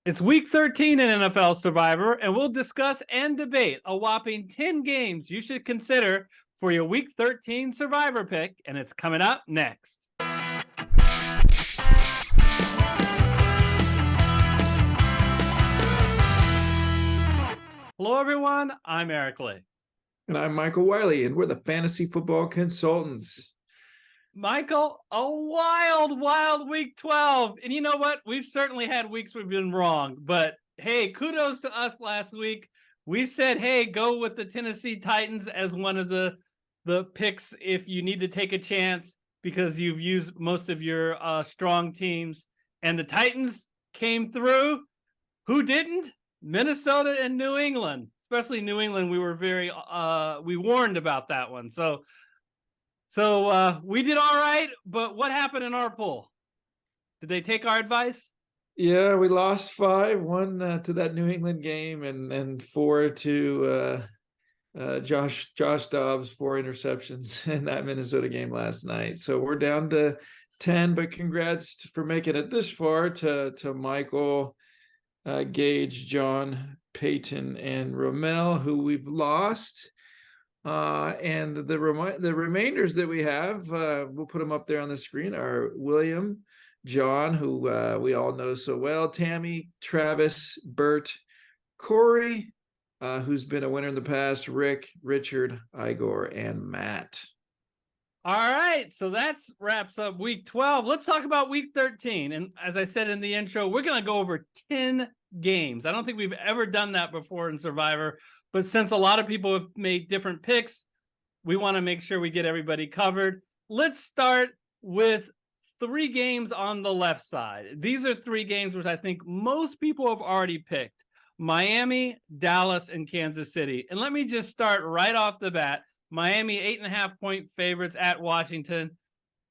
It's week 13 in NFL Survivor, and we'll discuss and debate a whopping 10 games you should consider for your week 13 Survivor pick, and it's coming up next. Hello, everyone. I'm Eric Lee. And I'm Michael Wiley, and we're the Fantasy Football Consultants. Michael, a wild week 12. And you know what? We've certainly had weeks we've been wrong, but hey, kudos to us last week. We said, hey, go with the Tennessee Titans as one of the picks if you need to take a chance because you've used most of your strong teams. And the Titans came through. Who didn't? Minnesota and New England, especially New England. We were we warned about that one. So we did all right, but what happened in our pool? Did they take our advice? Yeah, we lost 5-1 to that New England game, and 4 to Josh Dobbs, 4 interceptions in that Minnesota game last night. So we're down to 10, but congrats for making it this far to Michael, Gage, John, Peyton, and Romel, who we've lost. And the remainders that we have, we'll put them up there on the screen, are William, John, who we all know so well, Tammy, Travis, Bert, Corey, who's been a winner in the past, Rick, Richard, Igor, and Matt. All right, so that wraps up week 12. Let's talk about week 13. And as I said in the intro, we're going to go over 10 games. I don't think we've ever done that before in Survivor. But since a lot of people have made different picks, we want to make sure we get everybody covered. Let's start with 3 games on the left side. These are 3 games which I think most people have already picked: Miami, Dallas, and Kansas City. And let me just start right off the bat. Miami, 8.5-point favorites at Washington.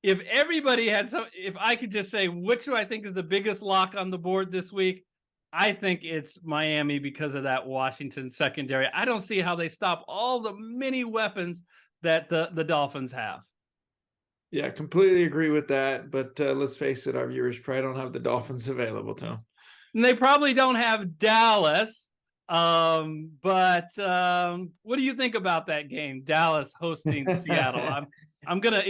If everybody had if I could just say which do I think is the biggest lock on the board this week, I think it's Miami because of that Washington secondary. I don't see how they stop all the many weapons that the Dolphins have. Yeah, completely agree with that. But let's face it, our viewers probably don't have the Dolphins available to them. And they probably don't have Dallas. But what do you think about that game? Dallas hosting Seattle. I'm gonna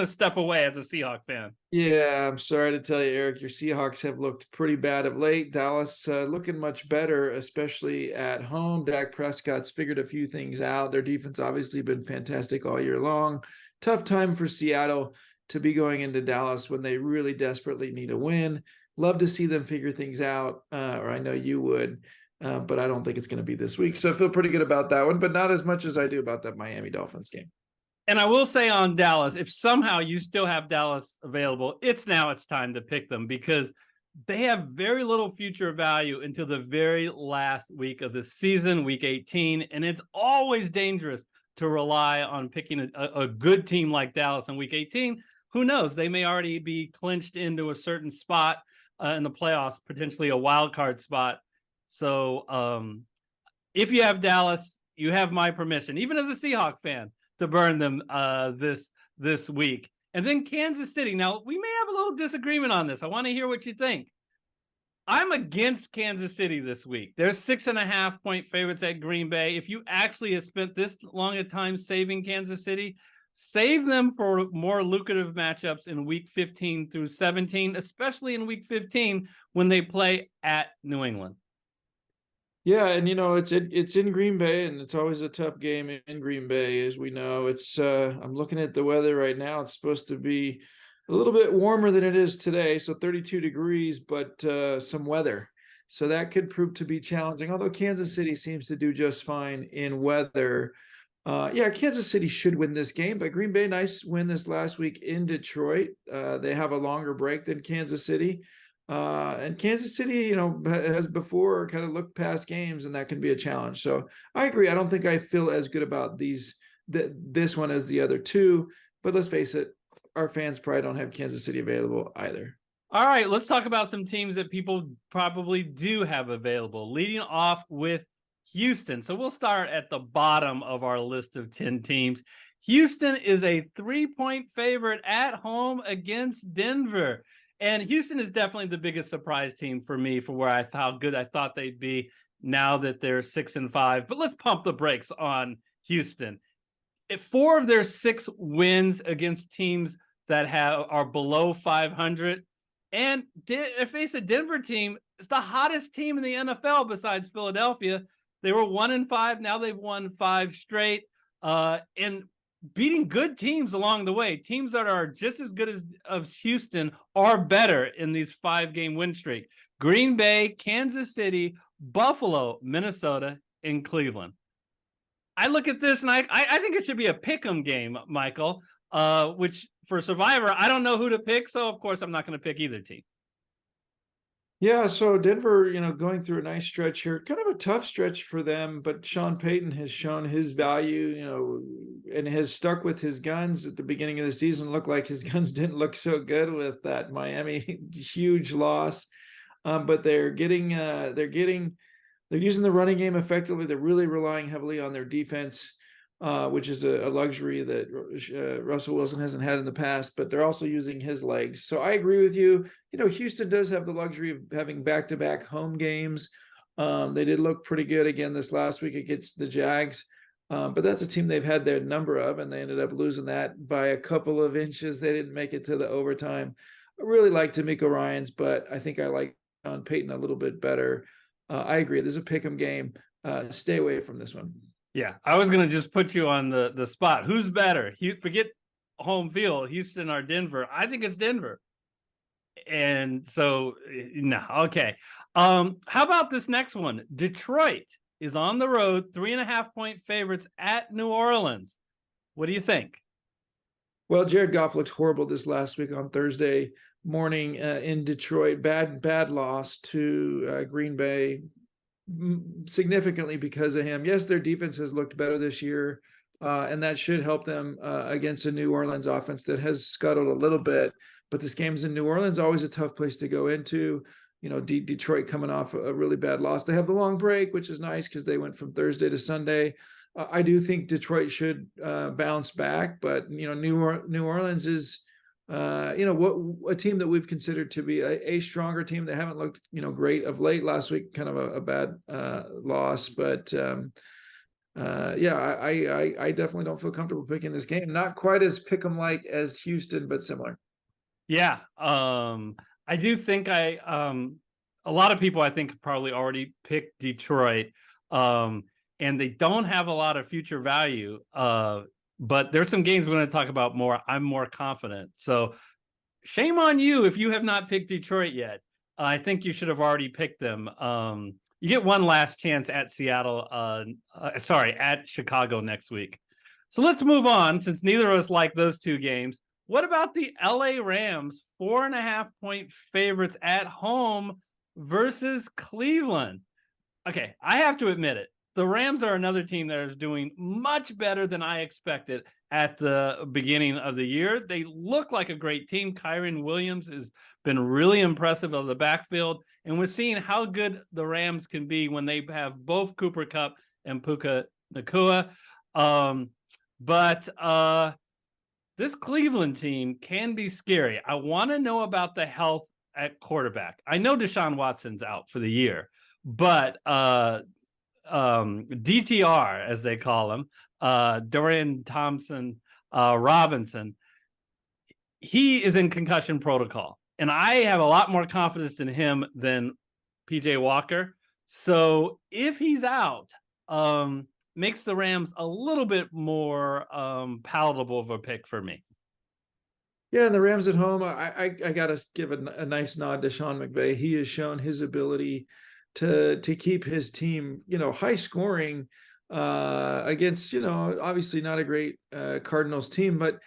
step away as a Seahawk fan. Yeah, I'm sorry to tell you, Eric, your Seahawks have looked pretty bad of late. Dallas looking much better, especially at home. Dak Prescott's figured a few things out. Their defense obviously been fantastic all year long. Tough time for Seattle to be going into Dallas when they really desperately need a win. Love to see them figure things out, or I know you would, but I don't think it's going to be this week. So I feel pretty good about that one, but not as much as I do about that Miami Dolphins game. And I will say on Dallas, if somehow you still have Dallas available, it's time to pick them because they have very little future value until the very last week of the season, week 18. And it's always dangerous to rely on picking a good team like Dallas in week 18. Who knows? They may already be clinched into a certain spot in the playoffs, potentially a wild card spot. So if you have Dallas, you have my permission, even as a Seahawk fan, to burn them this week. And then Kansas City. Now, we may have a little disagreement on this. I want to hear what you think. I'm against Kansas City this week. They're 6.5-point favorites at Green Bay. If you actually have spent this long a time saving Kansas City, save them for more lucrative matchups in week 15 through 17, especially in week 15 when they play at New England. Yeah, and it's in Green Bay, and it's always a tough game in Green Bay, as we know. It's I'm looking at the weather right now. It's supposed to be a little bit warmer than it is today, so 32 degrees, but some weather. So that could prove to be challenging, although Kansas City seems to do just fine in weather. Yeah, Kansas City should win this game, but Green Bay, nice win this last week in Detroit. They have a longer break than Kansas City. And Kansas City, has before kind of looked past games, and that can be a challenge. So I agree. I don't think I feel as good about this one as the other two, but let's face it, our fans probably don't have Kansas City available either. All right, let's talk about some teams that people probably do have available, leading off with Houston. So we'll start at the bottom of our list of 10 teams. Houston is a 3-point favorite at home against Denver. And Houston is definitely the biggest surprise team for me for where how good I thought they'd be now that they're 6-5. But let's pump the brakes on Houston. If 4 of their 6 wins against teams that are below 500, and face a Denver team, it's the hottest team in the NFL besides Philadelphia. They were 1-5. Now they've won 5 straight, and beating good teams along the way. Teams that are just as good as Houston are better in these 5-game win streak. Green Bay, Kansas City, Buffalo, Minnesota, and Cleveland. I look at this and I think it should be a pick'em game, Michael, which for Survivor, I don't know who to pick. So, of course, I'm not going to pick either team. Yeah, so Denver, going through a nice stretch here, kind of a tough stretch for them, but Sean Payton has shown his value, and has stuck with his guns at the beginning of the season. Looked like his guns didn't look so good with that Miami huge loss. But they're using the running game effectively. They're really relying heavily on their defense, which is a luxury that Russell Wilson hasn't had in the past, but they're also using his legs. So I agree with you. Houston does have the luxury of having back-to-back home games. They did look pretty good again this last week against the Jags, but that's a team they've had their number of, and they ended up losing that by a couple of inches. They didn't make it to the overtime. I really like D'Amico Ryans, but I think I like Sean Payton a little bit better. I agree. This is a pick'em game. Stay away from this one. Yeah, I was going to just put you on the spot. Who's better? Forget home field, Houston or Denver. I think it's Denver. And so, no, okay. How about this next one? Detroit is on the road, 3.5-point favorites at New Orleans. What do you think? Well, Jared Goff looked horrible this last week on Thursday morning in Detroit. Bad loss to Green Bay, significantly because of him. Yes, their defense has looked better this year, and that should help them against a New Orleans offense that has scuttled a little bit. But this game's in New Orleans, always a tough place to go into. Detroit coming off a really bad loss. They have the long break, which is nice because they went from Thursday to Sunday. I do think Detroit should bounce back, but New Orleans is a team that we've considered to be a stronger team. They haven't looked great of late. Last week, kind of a bad loss, but I definitely don't feel comfortable picking this game. Not quite as pick'em like as Houston, but similar. Yeah, I do think a lot of people I think probably already picked Detroit, and they don't have a lot of future value. But there's some games we're going to talk about more. I'm more confident. So shame on you if you have not picked Detroit yet. I think you should have already picked them. You get one last chance at at Chicago next week. So let's move on, since neither of us like those two games. What about the LA Rams, 4.5-point favorites at home versus Cleveland? Okay, I have to admit it. The Rams are another team that is doing much better than I expected at the beginning of the year. They look like a great team. Kyren Williams has been really impressive of the backfield, and we're seeing how good the Rams can be when they have both Cooper Kupp and Puka Nacua. But this Cleveland team can be scary. I want to know about the health at quarterback. I know Deshaun Watson's out for the year, but DTR, as they call him, Dorian Thompson Robinson, he is in concussion protocol. And I have a lot more confidence in him than PJ Walker. So if he's out, makes the Rams a little bit more palatable of a pick for me. Yeah, and the Rams at home, I got to give a nice nod to Sean McVay. He has shown his ability to keep his team, high scoring against, obviously not a great Cardinals team, but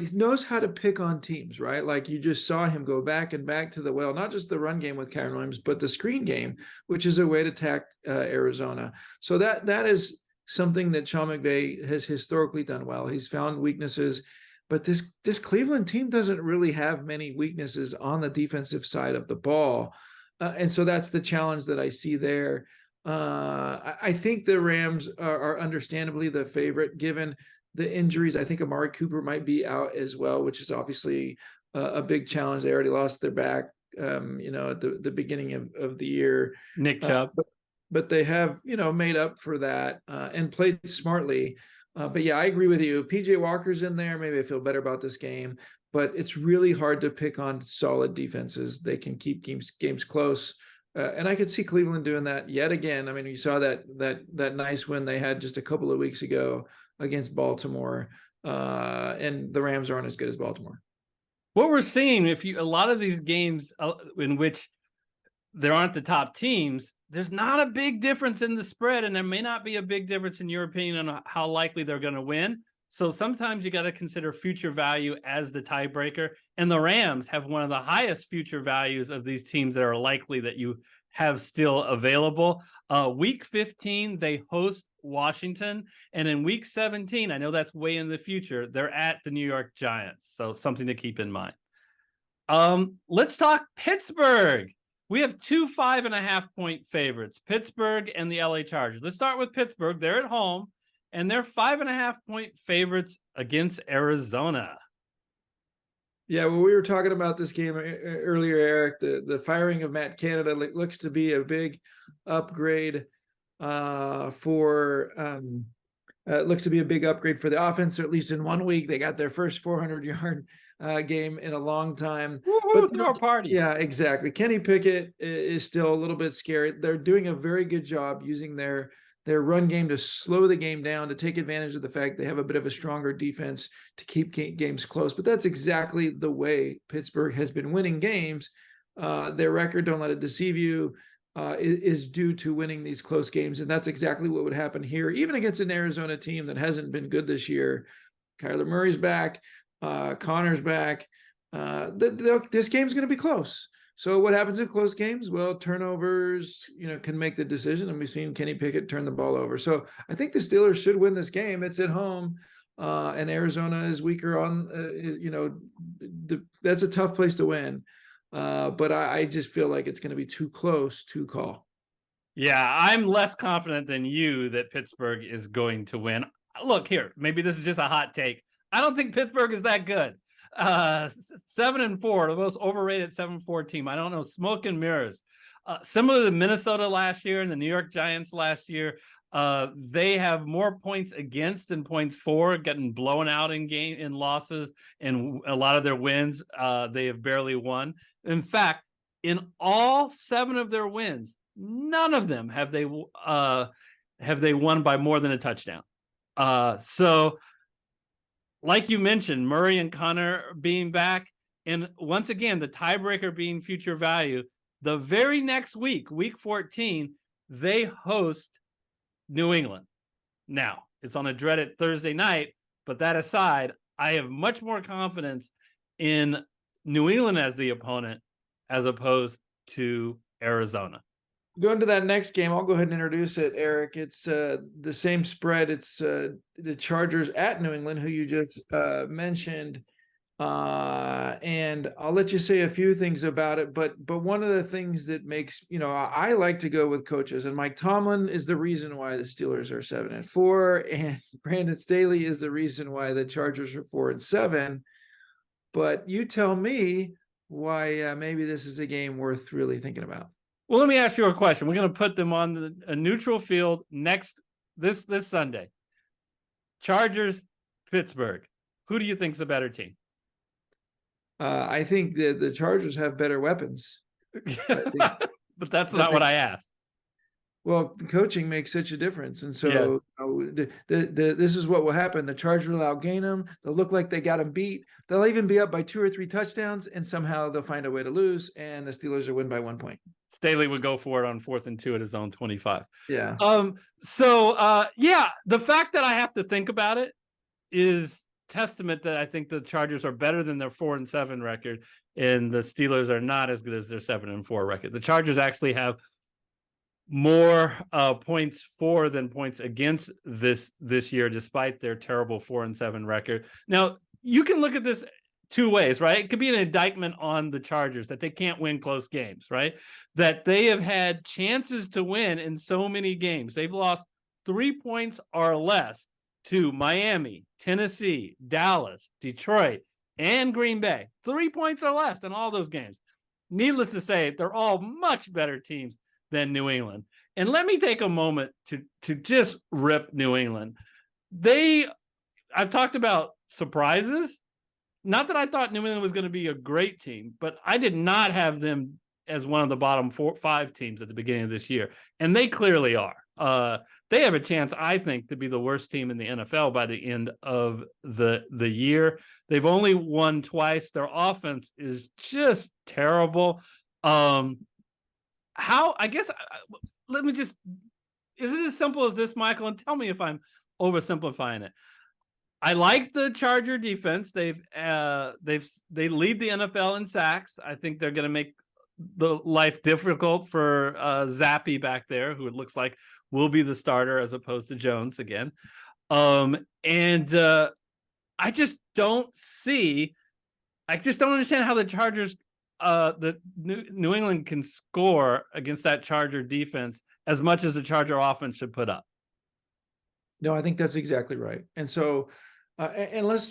he knows how to pick on teams, right? Like you just saw him go back and back to the well, not just the run game with Kyren Williams, but the screen game, which is a way to attack Arizona. So that is something that Sean McVay has historically done well. He's found weaknesses, but this Cleveland team doesn't really have many weaknesses on the defensive side of the ball. And so that's the challenge that I see there. I think the Rams are understandably the favorite given the injuries. I think Amari Cooper might be out as well, which is obviously a big challenge. They already lost their back, at the beginning of the year. Nick Chubb. But they have, made up for that and played smartly. But yeah, I agree with you. PJ Walker's in there. Maybe I feel better about this game, but it's really hard to pick on solid defenses. They can keep games close. And I could see Cleveland doing that yet again. I mean, you saw that nice win they had just a couple of weeks ago against Baltimore, and the Rams aren't as good as Baltimore. What we're seeing, a lot of these games in which there aren't the top teams, there's not a big difference in the spread, and there may not be a big difference in your opinion on how likely they're going to win. So sometimes you got to consider future value as the tiebreaker. And the Rams have one of the highest future values of these teams that are likely that you have still available. Week 15, they host Washington. And in week 17, I know that's way in the future, they're at the New York Giants. So something to keep in mind. Let's talk Pittsburgh. We have 2 5.5-point favorites, Pittsburgh and the LA Chargers. Let's start with Pittsburgh. They're at home, and they're 5.5-point favorites against Arizona. Yeah, well, we were talking about this game earlier, Eric. The firing of Matt Canada looks to be a big upgrade looks to be a big upgrade for the offense, or at least in 1 week. They got their first 400-yard game in a long time. Woo-hoo, throw a party. Yeah, exactly. Kenny Pickett is still a little bit scary. They're doing a very good job using their run game to slow the game down, to take advantage of the fact they have a bit of a stronger defense to keep games close. But that's exactly the way Pittsburgh has been winning games. Their record, don't let it deceive you, is due to winning these close games. And that's exactly what would happen here, even against an Arizona team that hasn't been good this year. Kyler Murray's back. Connor's back. This game's going to be close. So what happens in close games? Well, turnovers, can make the decision, and we've seen Kenny Pickett turn the ball over. So I think the Steelers should win this game. It's at home, and Arizona is weaker on. That's a tough place to win. But I just feel like it's going to be too close to call. Yeah, I'm less confident than you that Pittsburgh is going to win. Look here, maybe this is just a hot take. I don't think Pittsburgh is that good. 7-4, the most overrated 7-4 team. I don't know, smoke and mirrors. Similar to Minnesota last year and the New York Giants last year, they have more points against than points for, getting blown out in losses, and a lot of their wins they have barely won. In fact, in all 7 of their wins, none of them have they won by more than a touchdown. So like you mentioned, Murray and Connor being back, and once again, the tiebreaker being future value, the very next week, week 14, they host New England. Now, it's on a dreaded Thursday night, but that aside, I have much more confidence in New England as the opponent as opposed to Arizona. Going to that next game, I'll go ahead and introduce it, Eric. It's the same spread. It's the Chargers at New England, who you just mentioned. And I'll let you say a few things about it. But one of the things that makes, I like to go with coaches. And Mike Tomlin is the reason why the Steelers are 7-4. And Brandon Staley is the reason why the Chargers are 4-7. But you tell me why maybe this is a game worth really thinking about. Well, let me ask you a question. We're going to put them on a neutral field this Sunday. Chargers, Pittsburgh. Who do you think's a better team? I think the Chargers have better weapons. But that's not what I asked. Well, the coaching makes such a difference. And so this is what will happen. The Chargers will outgain them. They'll look like they got them beat. They'll even be up by 2 or 3 touchdowns, and somehow they'll find a way to lose, and the Steelers will win by 1 point. Staley would go for it on 4th and 2 at his own 25. Yeah. The fact that I have to think about it is testament that I think the Chargers are better than their 4-7 record, and the Steelers are not as good as their 7-4 record. The Chargers actually have more points for than points against this year, despite their terrible 4-7 record. Now, you can look at this 2 ways, right? It could be an indictment on the Chargers that they can't win close games, right? That they have had chances to win in so many games. They've lost 3 points or less to Miami, Tennessee, Dallas, Detroit, and Green Bay, 3 points or less in all those games. Needless to say, they're all much better teams than New England. And let me take a moment to just rip New England. I've talked about surprises. Not that I thought New England was going to be a great team, but I did not have them as one of the bottom 4-5 teams at the beginning of this year. And they clearly are. They have a chance, I think, to be the worst team in the NFL by the end of the year. They've only won twice. Their offense is just terrible. Let me just, is it as simple as this, Michael? And tell me if I'm oversimplifying it. I like the Charger defense. They lead the NFL in sacks. I think they're going to make the life difficult for Zappy back there, who it looks like will be the starter as opposed to Jones again. I just don't understand how the Chargers, the New England can score against that Charger defense as much as the Charger offense should put up. No, I think that's exactly right. And so, and let's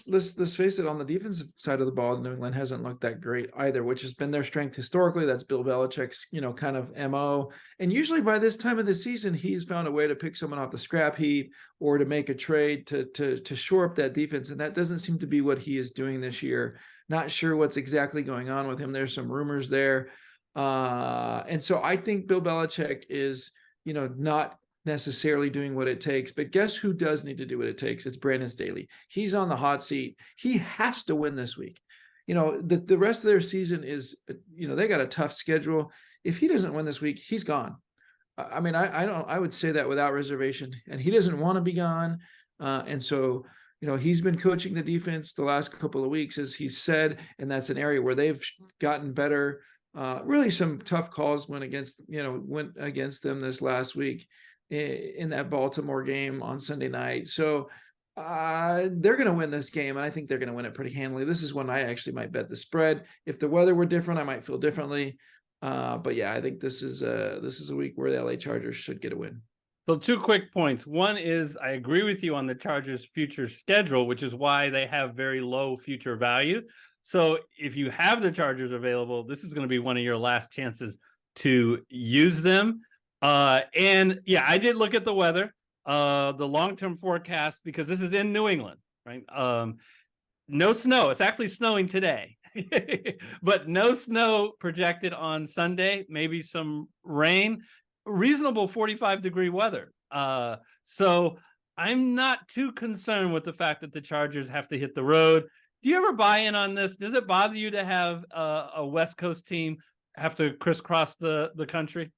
face it, on the defensive side of the ball, New England hasn't looked that great either, which has been their strength historically. That's Bill Belichick's, kind of MO. And usually by this time of the season, he's found a way to pick someone off the scrap heap or to make a trade to shore up that defense. And that doesn't seem to be what he is doing this year. Not sure what's exactly going on with him. There's some rumors there. And so I think Bill Belichick is, not necessarily doing what it takes, but guess who does need to do what it takes? It's Brandon Staley. He's on the hot seat. He has to win this week. The rest of their season is, they got a tough schedule. If he doesn't win this week, he's gone. I would say that without reservation, and he doesn't want to be gone. And so, he's been coaching the defense the last couple of weeks, as he said, and that's an area where they've gotten better. Really some tough calls went against them this last week in that Baltimore game on Sunday night. So they're going to win this game, and I think they're going to win it pretty handily. This is when I actually might bet the spread. If the weather were different, I might feel differently. But yeah, I think this is a week where the LA Chargers should get a win. So 2 quick points. One is I agree with you on the Chargers' future schedule, which is why they have very low future value. So if you have the Chargers available, this is going to be one of your last chances to use them. And yeah, I did look at the weather, the long-term forecast, because this is in New England, right? No snow. It's actually snowing today, but no snow projected on Sunday, maybe some rain, reasonable 45-degree weather. So I'm not too concerned with the fact that the Chargers have to hit the road. Do you ever buy in on this? Does it bother you to have a West Coast team have to crisscross the country?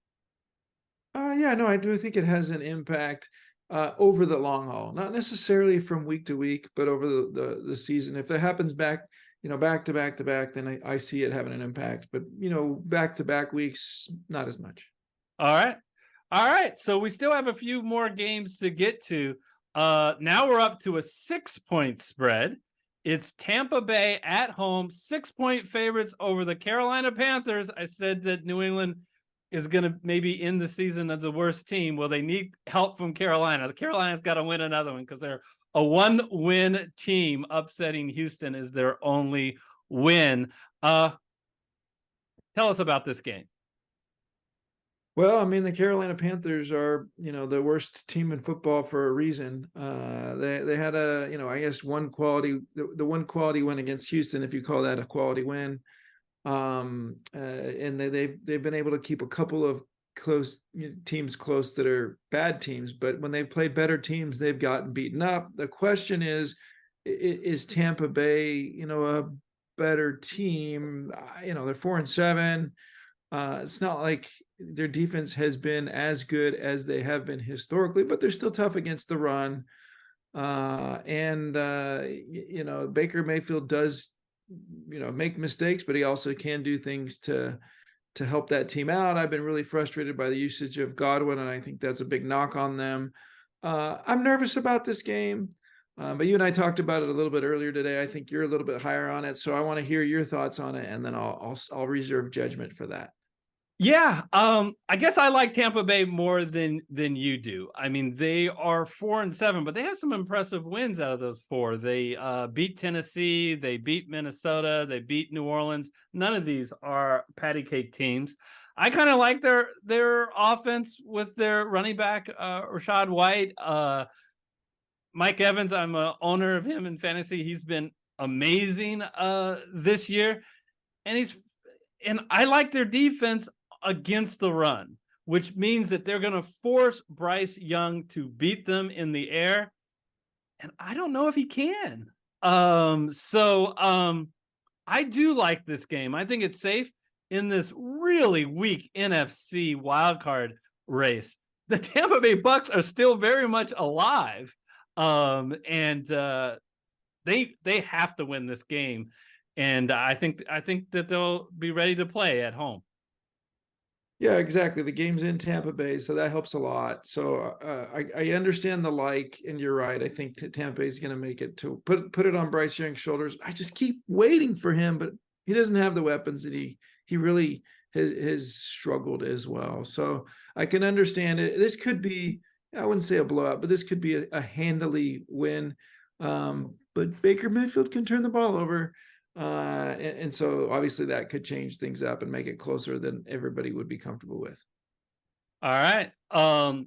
Yeah, no, I do think it has an impact over the long haul, not necessarily from week to week, but over the season. If that happens back to back, then I see it having an impact. But, back to back weeks, not as much. All right. So we still have a few more games to get to. Now we're up to a 6-point spread. It's Tampa Bay at home, 6-point favorites over the Carolina Panthers. I said that New England is going to maybe end the season as the worst team. Well, they need help from Carolina. The Carolina's got to win another one because they're a 1-win team. Upsetting Houston is their only win. Tell us about this game. Well, the Carolina Panthers are, the worst team in football for a reason. They had the one quality win against Houston, if you call that a quality win. And they've been able to keep a couple of close teams close that are bad teams, but when they've played better teams, they've gotten beaten up. The question is Tampa Bay, a better team? They're 4-7. It's not like their defense has been as good as they have been historically, but they're still tough against the run. Baker Mayfield does, make mistakes, but he also can do things to help that team out. I've been really frustrated by the usage of Godwin, and I think that's a big knock on them. I'm nervous about this game, but you and I talked about it a little bit earlier today. I think you're a little bit higher on it, so I want to hear your thoughts on it, and then I'll reserve judgment for that. Yeah, I guess I like Tampa Bay more than you do. I mean, they are 4-7, but they have some impressive wins out of those four. They beat Tennessee, they beat Minnesota, they beat New Orleans. None of these are patty cake teams. I kind of like their offense with their running back Rashad White. Mike Evans, I'm an owner of him in fantasy. He's been amazing this year, and I like their defense against the run, which means that they're going to force Bryce Young to beat them in the air. And I don't know if he can. I do like this game. I think it's safe in this really weak NFC wildcard race. The Tampa Bay Bucks are still very much alive. And they have to win this game. And I think that they'll be ready to play at home. Yeah, exactly. The game's in Tampa Bay, so that helps a lot. So I understand the like, and you're right. I think Tampa Bay is going to make it to put it on Bryce Young's shoulders. I just keep waiting for him, but he doesn't have the weapons that he really has struggled as well. So I can understand it. This could be, I wouldn't say a blowout, but this could be a handily win. But Baker Mayfield can turn the ball over. And so obviously that could change things up and make it closer than everybody would be comfortable with. All right. The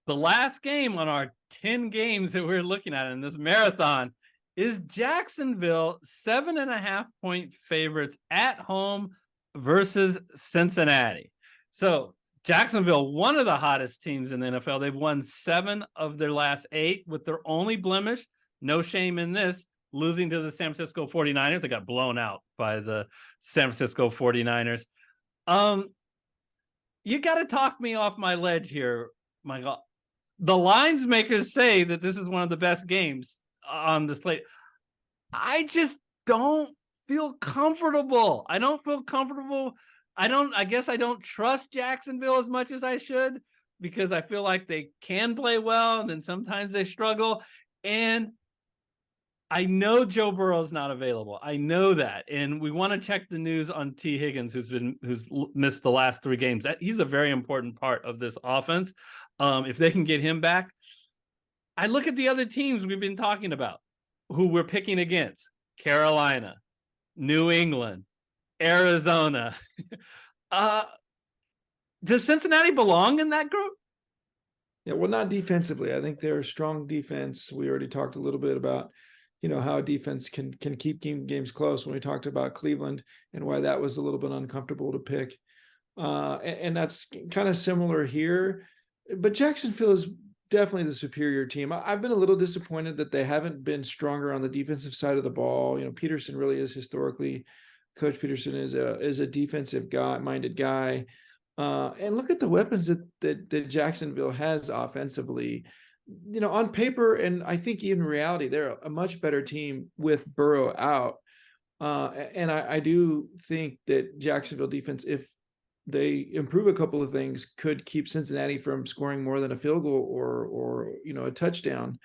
last game on our 10 games that we're looking at in this marathon is Jacksonville 7.5-point favorites at home versus Cincinnati. So Jacksonville, one of the hottest teams in the NFL. They've won 7 of their last 8 with their only blemish. No shame in this. Losing to the San Francisco 49ers. They got blown out by the San Francisco 49ers. You got to talk me off my ledge here, Michael. The lines makers say that this is one of the best games on the slate. I just don't feel comfortable. I don't feel comfortable. I guess I don't trust Jacksonville as much as I should, because I feel like they can play well and then sometimes they struggle. And I know Joe Burrow's not available. I know that. And we want to check the news on T. Higgins, who's missed the last 3 games. He's a very important part of this offense. If they can get him back, I look at the other teams we've been talking about who we're picking against: Carolina, New England, Arizona. Does Cincinnati belong in that group? Yeah, well, not defensively. I think they're a strong defense. We already talked a little bit about, how defense can keep games close when we talked about Cleveland and why that was a little bit uncomfortable to pick. And that's kind of similar here. But Jacksonville is definitely the superior team. I've been a little disappointed that they haven't been stronger on the defensive side of the ball. Peterson really is historically, Coach Peterson is a defensive minded guy. And look at the weapons that Jacksonville has offensively. On paper, and I think in reality, they're a much better team with Burrow out. And I do think that Jacksonville defense, if they improve a couple of things, could keep Cincinnati from scoring more than a field goal or a touchdown.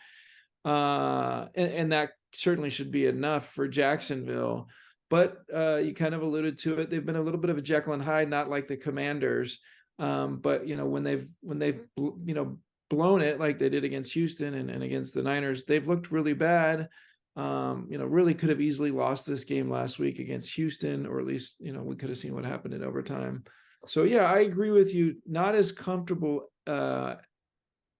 And that certainly should be enough for Jacksonville. But you kind of alluded to it. They've been a little bit of a Jekyll and Hyde, not like the Commanders. But when they've blown it like they did against Houston and against the Niners, they've looked really bad. Really could have easily lost this game last week against Houston, or at least, we could have seen what happened in overtime. So yeah, I agree with you. Not as comfortable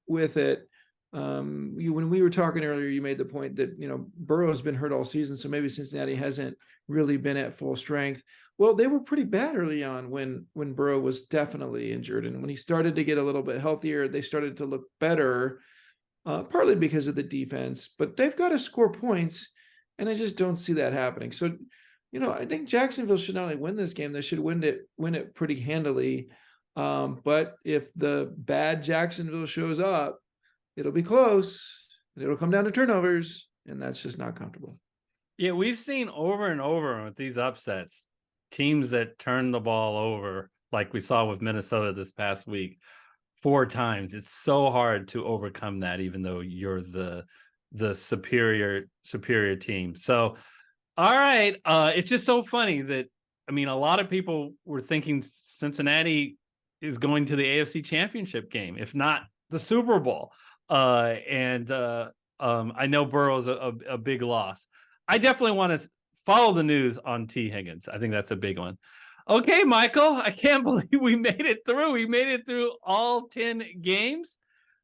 with it. When we were talking earlier, you made the point that, Burrow has been hurt all season, so maybe Cincinnati hasn't really been at full strength. Well, they were pretty bad early on when Burrow was definitely injured. And when he started to get a little bit healthier, they started to look better, partly because of the defense. But they've got to score points, and I just don't see that happening. So, I think Jacksonville should not only win this game, they should win it pretty handily. But if the bad Jacksonville shows up, it'll be close, and it'll come down to turnovers, and that's just not comfortable. Yeah, we've seen over and over with these upsets, teams that turn the ball over, like we saw with Minnesota this past week, 4 times. It's so hard to overcome that, even though you're the superior team. So, all right, it's just so funny that I mean, a lot of people were thinking Cincinnati is going to the AFC Championship game, if not the Super Bowl. I know Burrow's a big loss. I definitely want to follow the news on T. Higgins. I think that's a big one. Okay, Michael, I can't believe we made it through. We made it through all 10 games.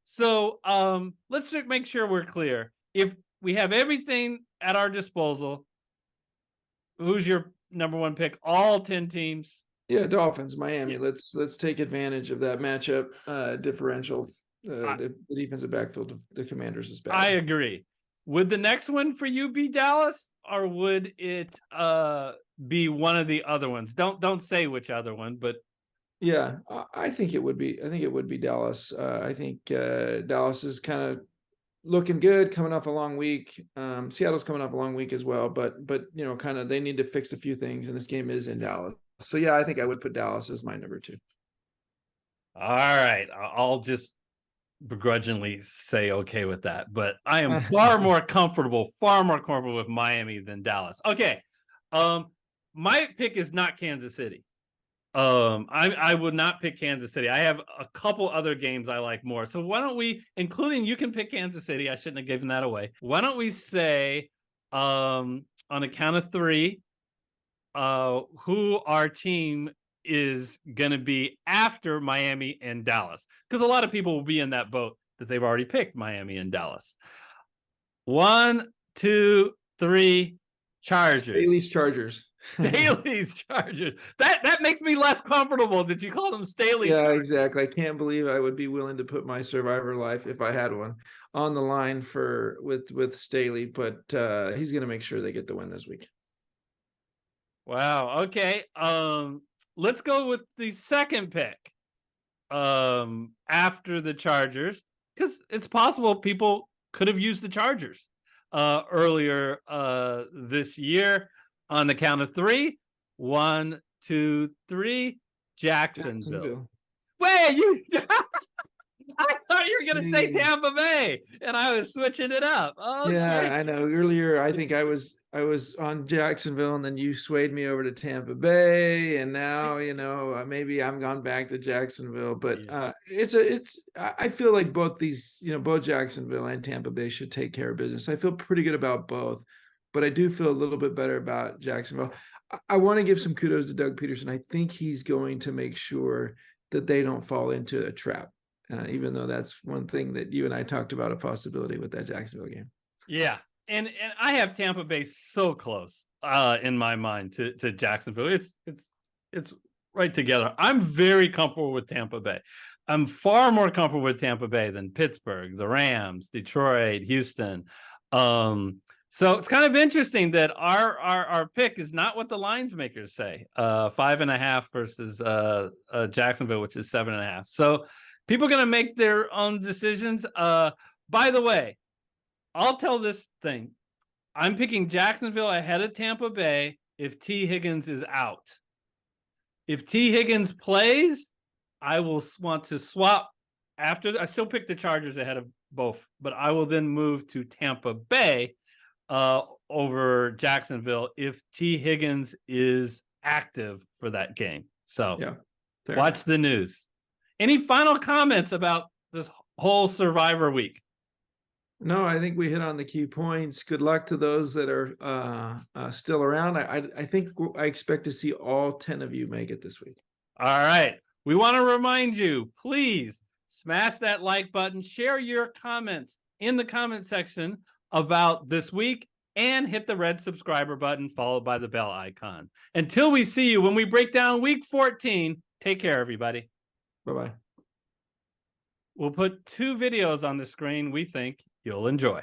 So let's make sure we're clear. If we have everything at our disposal, who's your number one pick? All 10 teams? Yeah, Dolphins, Miami. Let's take advantage of that matchup differential. The defensive backfield of the Commanders is bad. I agree. Would the next one for you be Dallas, or would it be one of the other ones? Don't say which other one, but yeah, I think it would be. I think it would be Dallas. I think Dallas is kind of looking good, coming off a long week. Seattle's coming off a long week as well, but you know, kind of they need to fix a few things, and this game is in Dallas. So yeah, I think I would put Dallas as my number 2. All right, I'll just begrudgingly say okay with that, but I am far more comfortable with Miami than Dallas. Okay, my pick is not Kansas City. I would not pick Kansas City. I have a couple other games I like more. So why don't we, including you can pick Kansas City. I shouldn't have given that away. Why don't we say on a count of 3 who our team is going to be after Miami and Dallas, because a lot of people will be in that boat that they've already picked Miami and Dallas. 1, 2, 3, Chargers. Staley's Chargers. Staley's Chargers. That makes me less comfortable that you call them Staley. Yeah, exactly. I can't believe I would be willing to put my survivor life, if I had one, on the line with Staley, but he's going to make sure they get the win this week. Wow. Okay. Let's go with the second pick after the Chargers, because it's possible people could have used the Chargers earlier this year. On the count of 3, 1, 2, 3, Jacksonville. Wait, I thought you were going to say Tampa Bay, and I was switching it up. Okay. Yeah, I know. Earlier, I think I was on Jacksonville, and then you swayed me over to Tampa Bay, and now maybe I'm gone back to Jacksonville. But I feel like both these, both Jacksonville and Tampa Bay should take care of business. I feel pretty good about both, but I do feel a little bit better about Jacksonville. I want to give some kudos to Doug Peterson. I think he's going to make sure that they don't fall into a trap. Even though that's one thing that you and I talked about, a possibility with that Jacksonville game. Yeah. And I have Tampa Bay so close in my mind to Jacksonville. It's right together. I'm very comfortable with Tampa Bay. I'm far more comfortable with Tampa Bay than Pittsburgh, the Rams, Detroit, Houston. So it's kind of interesting that our pick is not what the lines makers say. 5.5 versus Jacksonville, which is 7.5. So people are going to make their own decisions. By the way, I'll tell this thing. I'm picking Jacksonville ahead of Tampa Bay if T. Higgins is out. If T. Higgins plays, I will want to swap after. I still pick the Chargers ahead of both, but I will then move to Tampa Bay over Jacksonville if T. Higgins is active for that game. So watch the news. Any final comments about this whole Survivor week? No, I think we hit on the key points. Good luck to those that are still around. I think I expect to see all 10 of you make it this week. All right. We want to remind you, please smash that like button, share your comments in the comment section about this week, and hit the red subscriber button followed by the bell icon. Until we see you when we break down week 14, take care, everybody. Bye-bye. We'll put 2 videos on the screen we think you'll enjoy.